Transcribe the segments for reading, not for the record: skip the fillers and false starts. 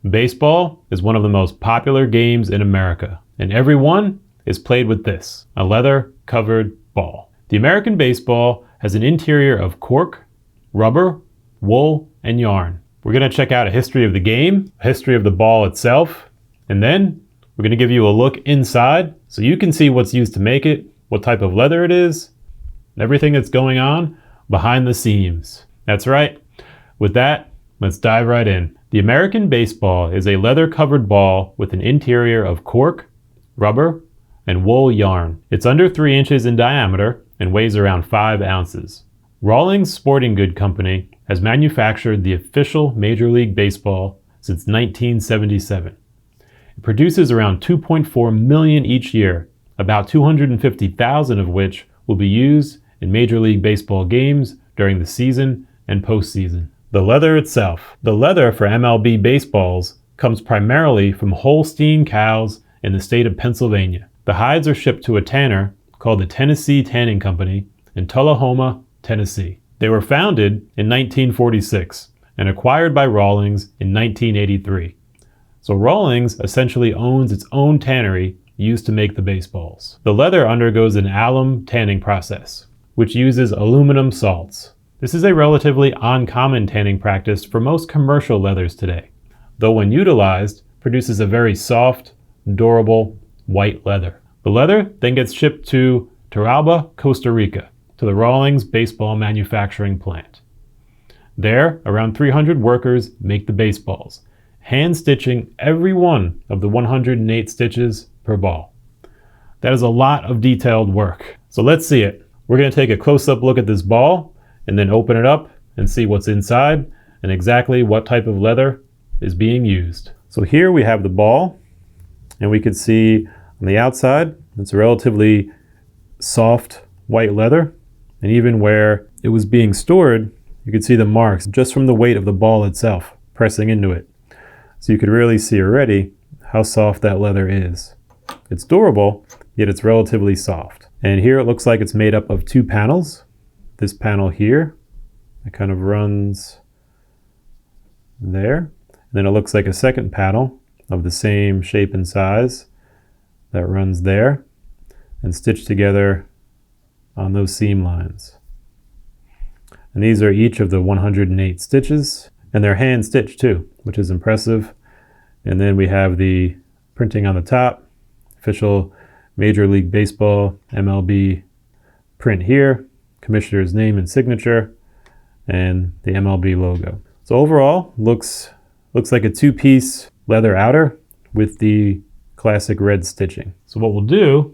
Baseball is one of the most popular games in America, and every one is played with this, a leather-covered ball. The American baseball has an interior of cork, rubber, wool, and yarn. We're going to check out a history of the game, a history of the ball itself, and then we're going to give you a look inside so you can see what's used to make it, what type of leather it is, and everything that's going on behind the seams. That's right. With that, let's dive right in. The American baseball is a leather-covered ball with an interior of cork, rubber, and wool yarn. It's under 3 inches in diameter and weighs around 5 ounces. Rawlings Sporting Good Company has manufactured the official Major League Baseball since 1977. It produces around 2.4 million each year, about 250,000 of which will be used in Major League Baseball games during the season and postseason. The leather itself. The leather for MLB baseballs comes primarily from Holstein cows in the state of Pennsylvania. The hides are shipped to a tanner called the Tennessee Tanning Company in Tullahoma, Tennessee. They were founded in 1946 and acquired by Rawlings in 1983. So Rawlings essentially owns its own tannery used to make the baseballs. The leather undergoes an alum tanning process, which uses aluminum salts. This is a relatively uncommon tanning practice for most commercial leathers today, though when utilized, produces a very soft, durable, white leather. The leather then gets shipped to Turrialba, Costa Rica, to the Rawlings baseball manufacturing plant. There, around 300 workers make the baseballs, hand stitching every one of the 108 stitches per ball. That is a lot of detailed work. So let's see it. We're going to take a close-up look at this ball and then open it up and see what's inside and exactly what type of leather is being used. So here we have the ball, and we can see on the outside it's a relatively soft white leather, and even where it was being stored you can see the marks just from the weight of the ball itself pressing into it. So you could really see already how soft that leather is. It's durable, yet it's relatively soft. And here it looks like it's made up of 2 panels. This panel here, it kind of runs there. And then it looks like a second panel of the same shape and size that runs there and stitched together on those seam lines. And these are each of the 108 stitches, and they're hand stitched too, which is impressive. And then we have the printing on the top, official Major League Baseball MLB print here, commissioner's name and signature, and the MLB logo. So overall, looks like a 2-piece leather outer with the classic red stitching. So what we'll do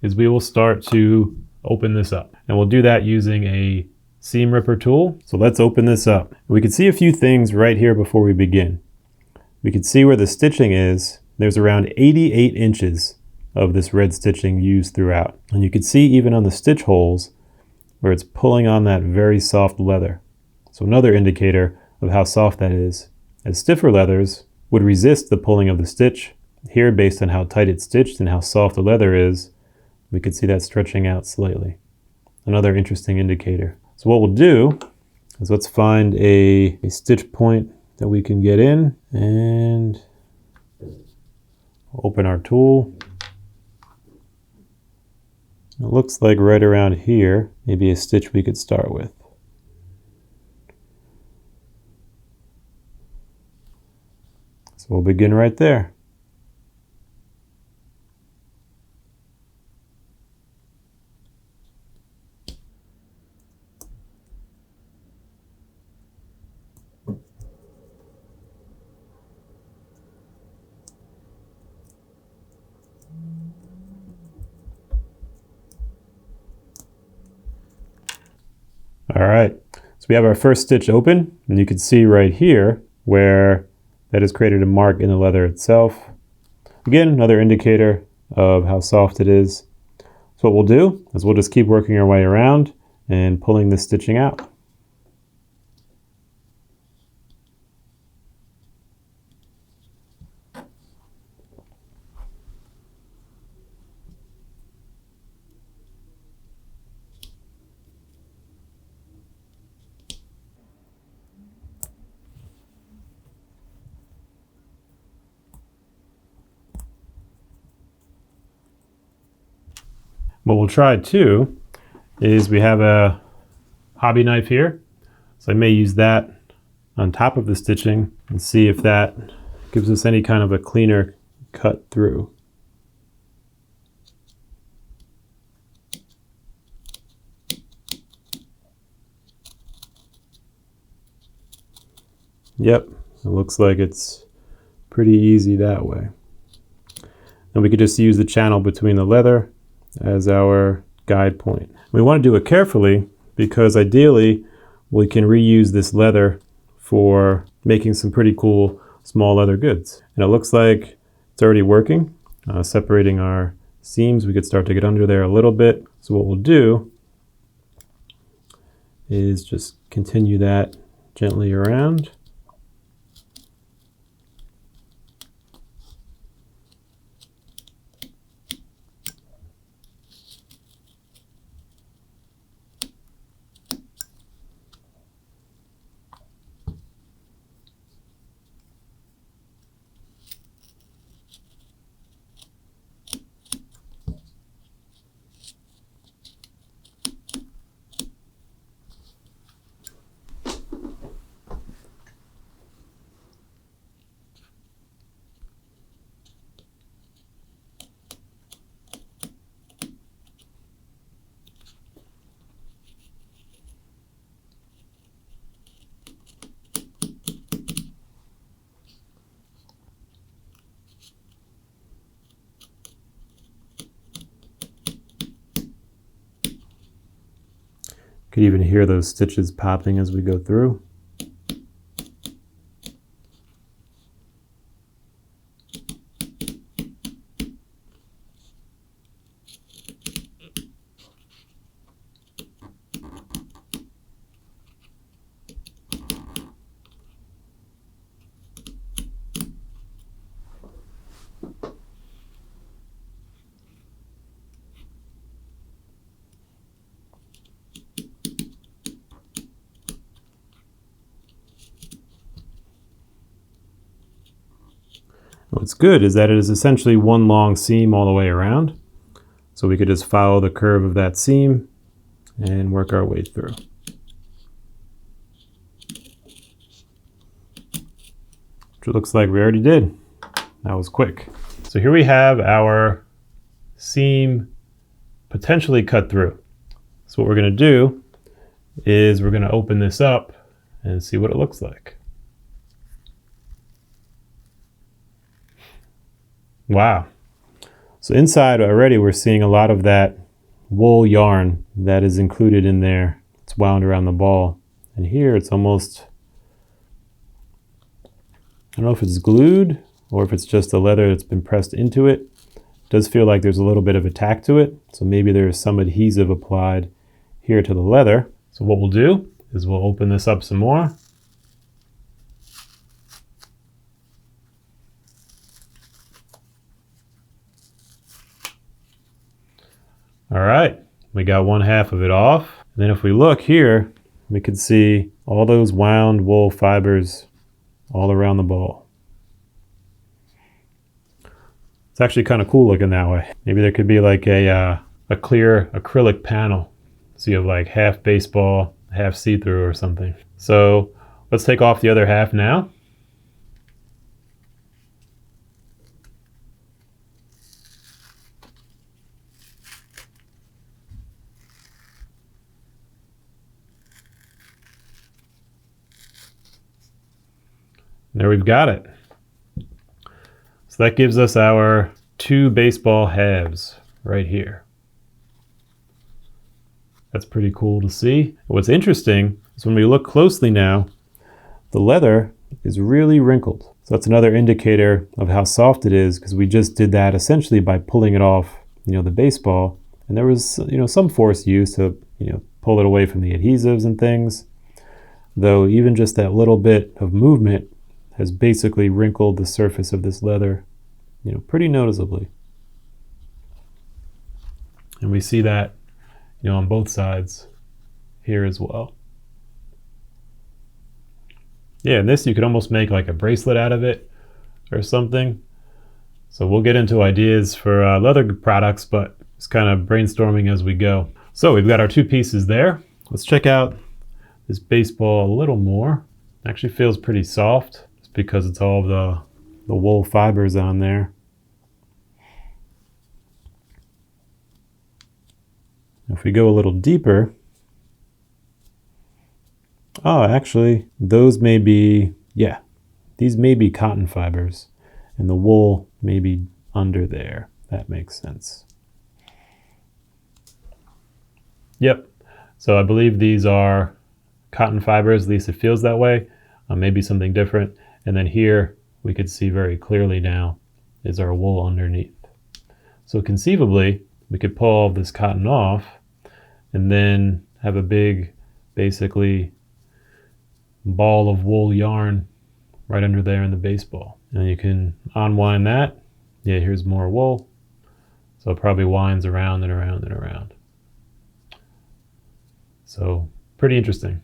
is we will start to open this up, and we'll do that using a seam ripper tool. So let's open this up. We can see a few things right here before we begin. We can see where the stitching is. There's around 88 inches of this red stitching used throughout. And you can see even on the stitch holes where it's pulling on that very soft leather. So another indicator of how soft that is, as stiffer leathers would resist the pulling of the stitch. Here, based on how tight it's stitched and how soft the leather is, we can see that stretching out slightly. Another interesting indicator. So what we'll do is let's find a stitch point that we can get in and open our tool. It looks like right around here, maybe a stitch we could start with. So we'll begin right there. All right, so we have our first stitch open, and you can see right here where that has created a mark in the leather itself. Again, another indicator of how soft it is. So what we'll do is we'll just keep working our way around and pulling this stitching out. What we'll try too is we have a hobby knife here. So I may use that on top of the stitching and see if that gives us any kind of a cleaner cut through. Yep, it looks like it's pretty easy that way. And we could just use the channel between the leather as our guide point. We want to do it carefully because ideally we can reuse this leather for making some pretty cool small leather goods. And it looks like it's already working, separating our seams. We could start to get under there a little bit. So what we'll do is just continue that gently around. Could even hear those stitches popping as we go through. What's good is that it is essentially one long seam all the way around. So we could just follow the curve of that seam and work our way through. Which it looks like we already did. That was quick. So here we have our seam potentially cut through. So what we're going to do is we're going to open this up and see what it looks like. Wow. So inside already we're seeing a lot of that wool yarn that is included in there. It's wound around the ball. And here it's almost, I don't know if it's glued or if it's just the leather that's been pressed into it. It does feel like there's a little bit of a tack to it. So maybe there's some adhesive applied here to the leather. So what we'll do is we'll open this up some more. All right, we got one half of it off. And then if we look here, we can see all those wound wool fibers all around the ball. It's actually kind of cool looking that way. Maybe there could be like a clear acrylic panel. So you have like half baseball, half see-through or something. So let's take off the other half now. There we've got it. So that gives us our two baseball halves right here. That's pretty cool to see. What's interesting is when we look closely now, the leather is really wrinkled. So that's another indicator of how soft it is, because we just did that essentially by pulling it off, the baseball. And there was, some force used to, pull it away from the adhesives and things. Though even just that little bit of movement has basically wrinkled the surface of this leather, pretty noticeably. And we see that, on both sides here as well. Yeah, and this you could almost make like a bracelet out of it or something. So we'll get into ideas for leather products, but Just kind of brainstorming as we go. So we've got our two pieces there. Let's check out this baseball a little more. It actually feels pretty soft. It's because it's all the wool fibers on there. If we go a little deeper, oh, actually, those may be, yeah, these may be cotton fibers, and the wool may be under there. That makes sense. Yep, so I believe these are cotton fibers, at least it feels that way. Maybe something different. And then here, we could see very clearly now, is our wool underneath. So conceivably, we could pull all this cotton off and then have a big, basically, ball of wool yarn right under there in the baseball. And you can unwind that. Yeah, here's more wool. So it probably winds around and around and around. So pretty interesting.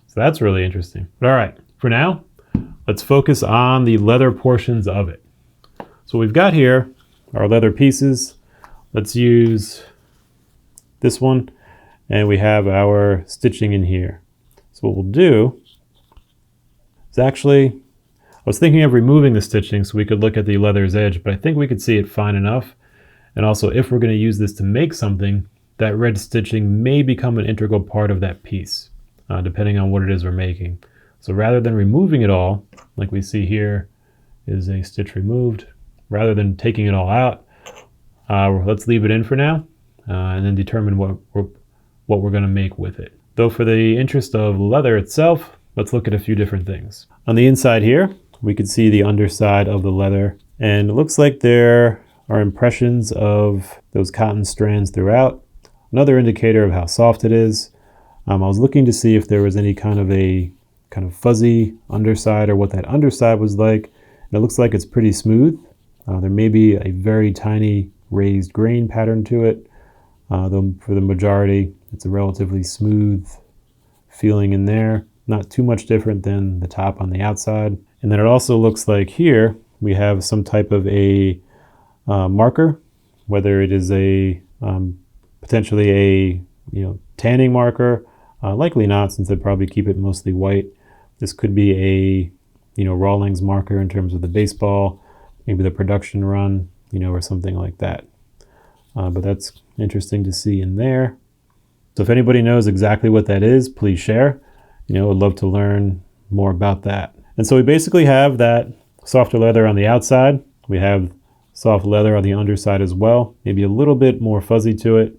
So that's really interesting. But all right, for now, let's focus on the leather portions of it. So we've got here our leather pieces. Let's use this one, and we have our stitching in here. So what we'll do is actually, I was thinking of removing the stitching so we could look at the leather's edge, but I think we could see it fine enough. And also, if we're going to use this to make something, that red stitching may become an integral part of that piece, depending on what it is we're making. So rather than removing it all, like we see here is a stitch removed, rather than taking it all out, let's leave it in for now, and then determine what we're going to make with it. Though for the interest of leather itself, let's look at a few different things. On the inside here, we can see the underside of the leather, and it looks like there are impressions of those cotton strands throughout. Another indicator of how soft it is. I was looking to see if there was any kind of fuzzy underside or what that underside was like. And it looks like it's pretty smooth. There may be a very tiny raised grain pattern to it. Though for the majority, it's a relatively smooth feeling in there. Not too much different than the top on the outside. And then it also looks like here we have some type of a marker, whether it is a potentially a tanning marker, likely not, since they probably keep it mostly white. This could be a Rawlings marker in terms of the baseball, maybe the production run, or something like that. But that's interesting to see in there. So if anybody knows exactly what that is, please share. I'd love to learn more about that. And so we basically have that softer leather on the outside. We have soft leather on the underside as well, maybe a little bit more fuzzy to it.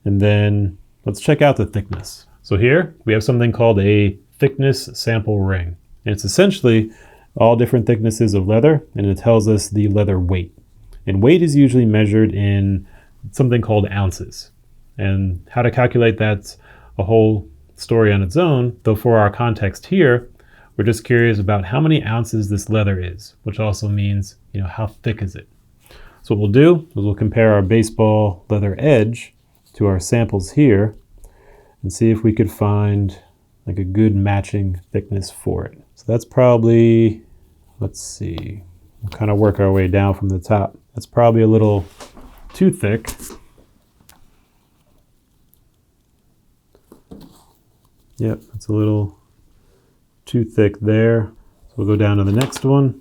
And then let's check out the thickness. So here we have something called a thickness sample ring. And it's essentially all different thicknesses of leather, and it tells us the leather weight. And weight is usually measured in something called ounces. And how to calculate that's a whole story on its own, though for our context here, we're just curious about how many ounces this leather is, which also means, how thick is it? So what we'll do is we'll compare our baseball leather edge to our samples here and see if we could find like a good matching thickness for it. So that's probably, let's see, we'll kind of work our way down from the top. That's probably a little too thick. Yep, it's a little too thick there. So we'll go down to the next one.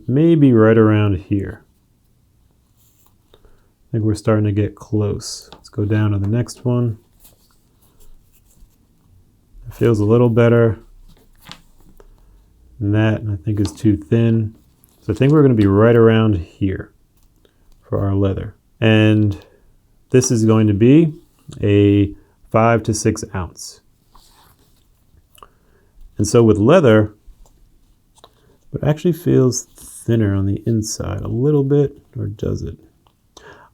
Maybe right around here. I think we're starting to get close. Let's go down to the next one. It feels a little better than that, and I think is too thin. So I think we're going to be right around here for our leather. And this is going to be a 5 to 6 ounce. And so with leather, it actually feels thinner on the inside a little bit, or does it?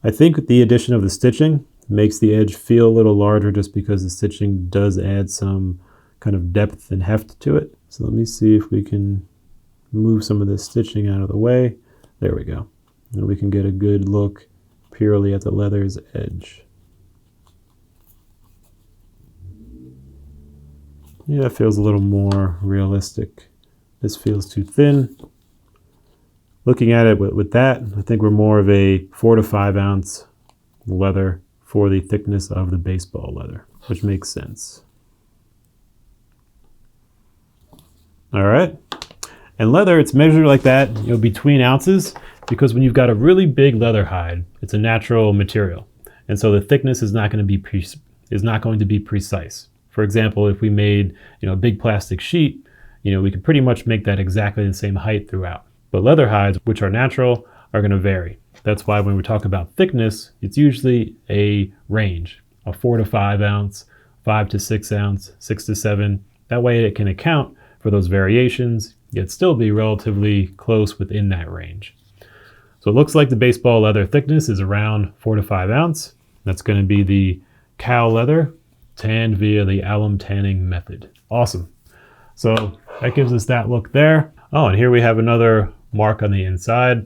I think the addition of the stitching makes the edge feel a little larger just because the stitching does add some kind of depth and heft to it. So let me see if we can move some of this stitching out of the way. There we go. And we can get a good look purely at the leather's edge. Yeah, it feels a little more realistic. This feels too thin. looking at it with that, I think we're more of a 4 to 5 ounce leather for the thickness of the baseball leather, which makes sense. All right. And leather, it's measured like that, between ounces, because when you've got a really big leather hide, it's a natural material. And so the thickness is not going to be precise. For example, if we made, a big plastic sheet, we could pretty much make that exactly the same height throughout. But leather hides, which are natural, are going to vary. That's why when we talk about thickness, it's usually a range, a 4 to 5 ounce, 5 to 6 ounce, 6 to 7. That way it can account for those variations, yet still be relatively close within that range. So it looks like the baseball leather thickness is around 4 to 5 ounce. That's going to be the cow leather tanned via the alum tanning method. Awesome. So that gives us that look there. Oh, and here we have another mark on the inside,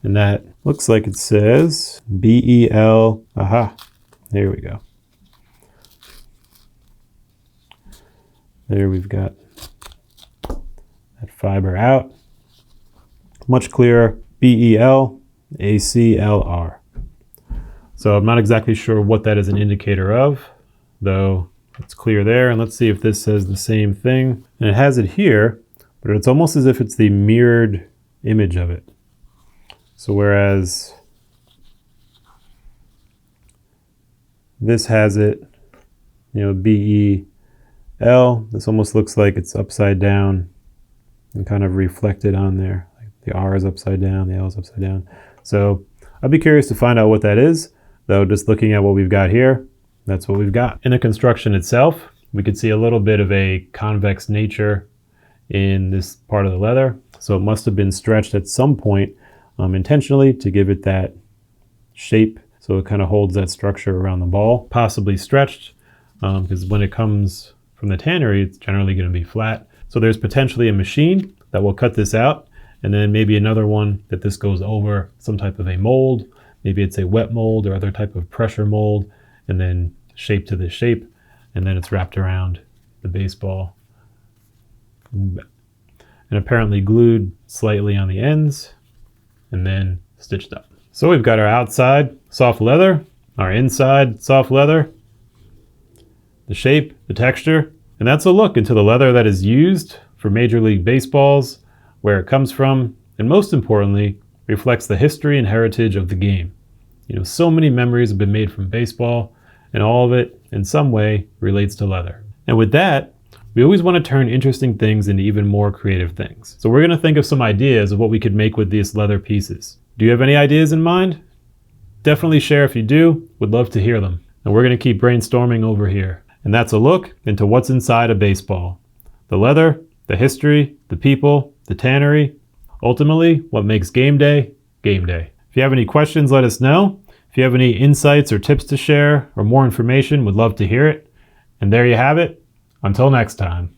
and that looks like it says BEL. Aha, there we go. There we've got that fiber out. Much clearer, BEL ACLR. So I'm not exactly sure what that is an indicator of, though it's clear there. And let's see if this says the same thing. And it has it here, but it's almost as if it's the mirrored image of it. So whereas this has it, BEL, this almost looks like it's upside down and kind of reflected on there. Like the R is upside down, the L is upside down. So I'd be curious to find out what that is, though just looking at what we've got here, that's what we've got. In the construction itself, we could see a little bit of a convex nature in this part of the leather. So it must have been stretched at some point intentionally to give it that shape. So it kind of holds that structure around the ball, possibly stretched, because when it comes from the tannery, it's generally going to be flat. So there's potentially a machine that will cut this out, and then maybe another one that this goes over some type of a mold. Maybe it's a wet mold or other type of pressure mold, and then shape to this shape, and then it's wrapped around the baseball and apparently glued slightly on the ends and then stitched up. So we've got our outside soft leather, our inside soft leather, the shape, the texture, and that's a look into the leather that is used for Major League Baseballs, where it comes from, and most importantly, reflects the history and heritage of the game. So many memories have been made from baseball, and all of it, in some way, relates to leather. And with that, we always want to turn interesting things into even more creative things. So we're going to think of some ideas of what we could make with these leather pieces. Do you have any ideas in mind? Definitely share if you do. Would love to hear them. And we're going to keep brainstorming over here. And that's a look into what's inside a baseball. The leather, the history, the people, the tannery, ultimately what makes game day, game day. If you have any questions, let us know. If you have any insights or tips to share or more information, would love to hear it. And there you have it. Until next time.